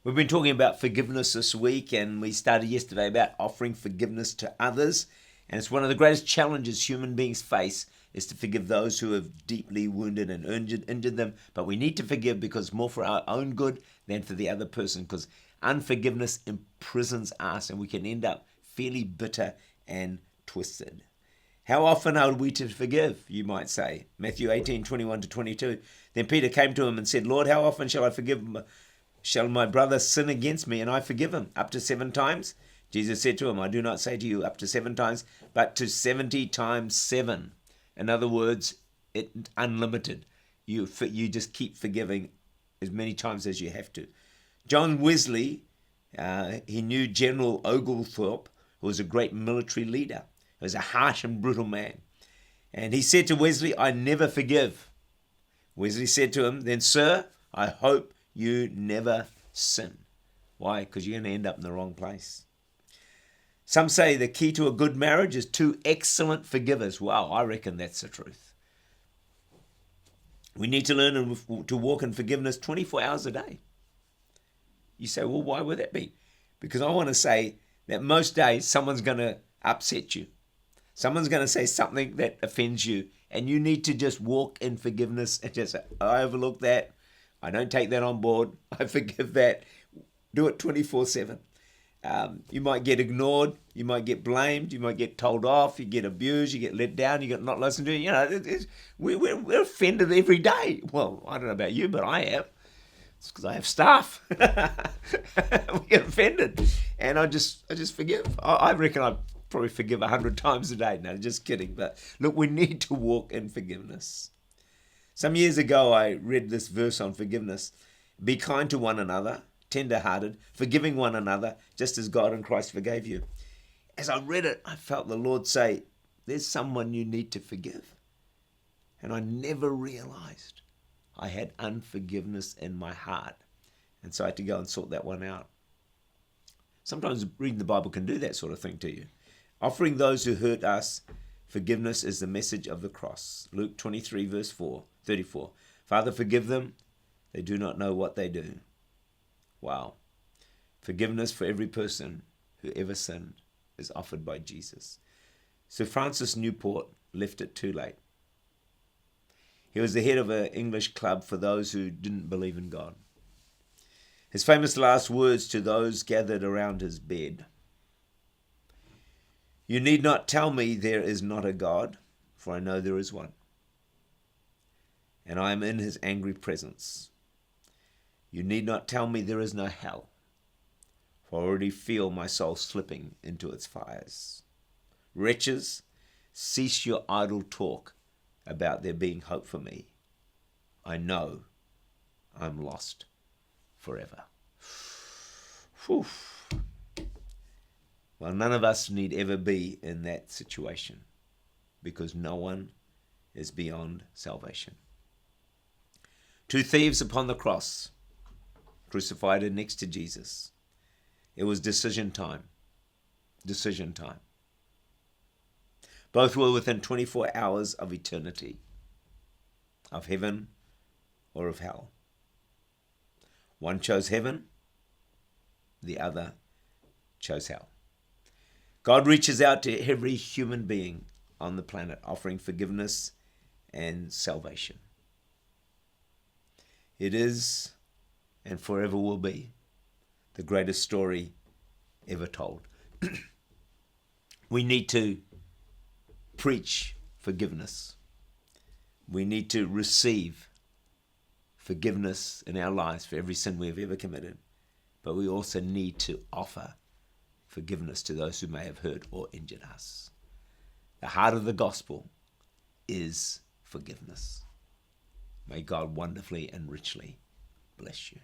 We've been talking about forgiveness this week, and we started yesterday about offering forgiveness to others. And it's one of the greatest challenges human beings face is to forgive those who have deeply wounded and injured them. But we need to forgive because it's more for our own good than for the other person, because unforgiveness imprisons us and we can end up fairly bitter and twisted. How often are we to forgive, you might say? Matthew 18:21-22. Then Peter came to him and said, Lord, how often shall my brother sin against me and I forgive him? Up to 7 times? Jesus said to him, I do not say to you up to 7 times, but to 70 times 7. In other words, it's unlimited. You just keep forgiving as many times as you have to. John Wesley, he knew General Oglethorpe, who was a great military leader. He was a harsh and brutal man. And he said to Wesley, I never forgive. Wesley said to him, then, sir, I hope you never sin. Why? Because you're going to end up in the wrong place. Some say the key to a good marriage is 2 excellent forgivers. Wow, I reckon that's the truth. We need to learn to walk in forgiveness 24 hours a day. You say, well, why would that be? Because I want to say that most days someone's going to upset you. Someone's going to say something that offends you, and you need to just walk in forgiveness and just say, I overlook that. I don't take that on board. I forgive that. Do it 24/7. You might get ignored. You might get blamed. You might get told off. You get abused. You get let down. You get not listened to. You know, we're offended every day. Well, I don't know about you, but I am. It's because I have staff. We get offended, and I just forgive. I reckon I probably forgive 100 times a day. No, just kidding. But look, we need to walk in forgiveness. Some years ago, I read this verse on forgiveness. Be kind to one another, tender-hearted, forgiving one another, just as God in Christ forgave you. As I read it, I felt the Lord say, there's someone you need to forgive. And I never realized I had unforgiveness in my heart. And so I had to go and sort that one out. Sometimes reading the Bible can do that sort of thing to you. Offering those who hurt us forgiveness is the message of the cross. Luke 23 verse 34. Father, forgive them. They do not know what they do. Wow. Forgiveness for every person who ever sinned is offered by Jesus. Sir Francis Newport left it too late. He was the head of an English club for those who didn't believe in God. His famous last words to those gathered around his bed: you need not tell me there is not a God, for I know there is one, and I am in his angry presence. You need not tell me there is no hell, for I already feel my soul slipping into its fires. Wretches, cease your idle talk about there being hope for me. I know I'm lost forever. Whew. Well, none of us need ever be in that situation, because no one is beyond salvation. 2 thieves upon the cross, crucified next to Jesus. It was decision time. Decision time. Both were within 24 hours of eternity, of heaven or of hell. One chose heaven, the other chose hell. God reaches out to every human being on the planet, offering forgiveness and salvation. It is, and forever will be, the greatest story ever told. We need to preach forgiveness. We need to receive forgiveness in our lives for every sin we have ever committed. But we also need to offer forgiveness to those who may have hurt or injured us. The heart of the gospel is forgiveness. May God wonderfully and richly bless you.